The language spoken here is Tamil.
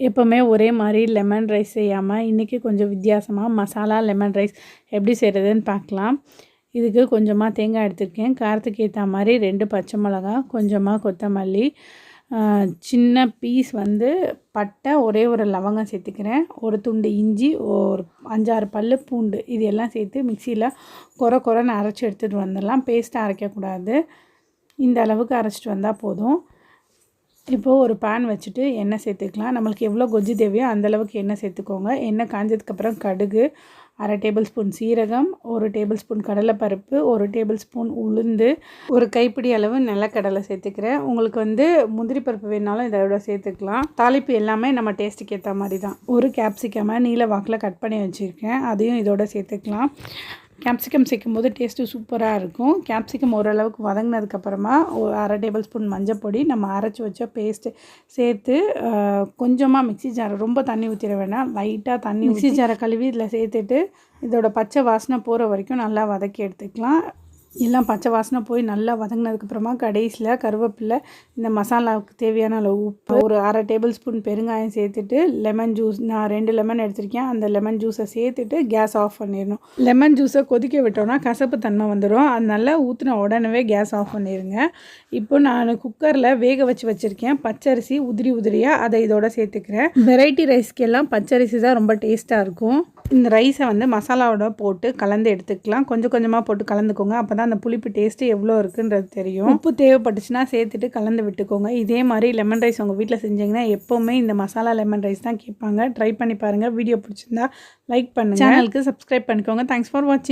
எப்போவுமே ஒரே மாதிரி லெமன் ரைஸ் செய்யாமல் இன்றைக்கி கொஞ்சம் வித்தியாசமாக மசாலா லெமன் ரைஸ் எப்படி செய்கிறதுன்னு பார்க்கலாம். இதுக்கு கொஞ்சமாக தேங்காய் எடுத்துருக்கேன். காரத்துக்கு ஏற்ற மாதிரி 2 பச்சை மிளகா, கொஞ்சமாக கொத்தமல்லி, சின்ன பீஸ் பட்டை, ஒரே ஒரு லவங்கம் சேர்த்துக்கிறேன், ஒரு துண்டு இஞ்சி, ஒரு 5-6 பல் பூண்டு, இது எல்லாம் சேர்த்து மிக்சியில் கொரன்னு அரைச்சி எடுத்துகிட்டு வந்துடலாம். பேஸ்ட்டாக அரைக்கக்கூடாது, இந்த அளவுக்கு அரைச்சிட்டு வந்தால் போதும். இப்போது ஒரு பேன் வச்சுட்டு எண்ணெய் சேர்த்துக்கலாம். நம்மளுக்கு எவ்வளோ கொஜ்ஜு தேவையோ அந்தளவுக்கு எண்ணெய் சேர்த்துக்கோங்க. எண்ணெய் காஞ்சதுக்கப்புறம் கடுகு, 1/2 டேபிள் ஸ்பூன் சீரகம், 1 டேபிள் ஸ்பூன் கடலைப்பருப்பு, 1 டேபிள் ஸ்பூன் உளுந்து, ஒரு கைப்பிடி அளவு நிலக்கடலை சேர்த்துக்கிறேன். உங்களுக்கு முந்திரி பருப்பு வேணாலும் இதோட சேர்த்துக்கலாம். தாளிப்பு எல்லாமே நம்ம டேஸ்ட்டுக்கு ஏற்ற மாதிரி தான். ஒரு கேப்சிகமை நீல வாக்கில் கட் பண்ணி வச்சுருக்கேன், அதையும் இதோட சேர்த்துக்கலாம். கேப்சிகம் சேர்க்கும்போது டேஸ்ட்டு சூப்பராக இருக்கும். கேப்சிகம் ஓரளவுக்கு வதங்கினதுக்கப்புறமா ஒரு 1/2 டேபிள் ஸ்பூன் மஞ்சப்பொடி, நம்ம அரைச்சி வச்ச பேஸ்ட்டு சேர்த்து கொஞ்சமாக மிக்ஸி ஜாரை, ரொம்ப தண்ணி ஊற்றிட வேண்டாம், லைட்டாக தண்ணி மிக்ஸி ஜாரை கழுவி இதில் சேர்த்துட்டு இதோட பச்சை வாசனை போகிற வரைக்கும் நல்லா வதக்கி எடுத்துக்கலாம். எல்லாம் பச்சை வாசனை போய் நல்லா வதங்கினதுக்கப்புறமா கடைசியில் கருவேப்பிலை, இந்த மசாலாவுக்கு தேவையான அளவு உப்பு, ஒரு 1/2 டேபிள் ஸ்பூன் பெருங்காயம் சேர்த்துட்டு லெமன் ஜூஸ், நான் 2 லெமன் எடுத்திருக்கேன், அந்த லெமன் ஜூஸை சேர்த்துட்டு கேஸ் ஆஃப் பண்ணிடணும். லெமன் ஜூஸை கொதிக்க விட்டோன்னா கசப்பு தன்மை வந்துடும், அதனால ஊற்றின உடனே கேஸ் ஆஃப் பண்ணிடுங்க. இப்போ நான் குக்கரில் வேக வச்சுருக்கேன் பச்சரிசி உதிரியாக, அதை இதோட சேர்த்துக்கிறேன். வெரைட்டி ரைஸ்க்கெல்லாம் பச்சரிசி தான் ரொம்ப டேஸ்ட்டாக இருக்கும். இந்த ரைஸை மசாலாவோட போட்டு கலந்து எடுத்துக்கலாம். கொஞ்சமாக போட்டு கலந்துக்கோங்க, அப்போ தான் அந்த புளிப்பு டேஸ்ட்டு எவ்வளோ இருக்குன்றது தெரியும். உப்பு தேவைப்பட்டுச்சுன்னா சேர்த்துட்டு கலந்து விட்டுக்கோங்க. இதே மாதிரி லெமன் ரைஸ் உங்கள் வீட்டில் செஞ்சிங்கன்னா எப்போவுமே இந்த மசாலா லெமன் ரைஸ் தான் கேட்பாங்க. ட்ரை பண்ணி பாருங்கள். வீடியோ பிடிச்சிருந்தா லைக் பண்ணுங்கள், சேனலுக்கு சப்ஸ்கிரைப் பண்ணிக்கோங்க. தேங்க்ஸ் ஃபார் வாட்சிங்.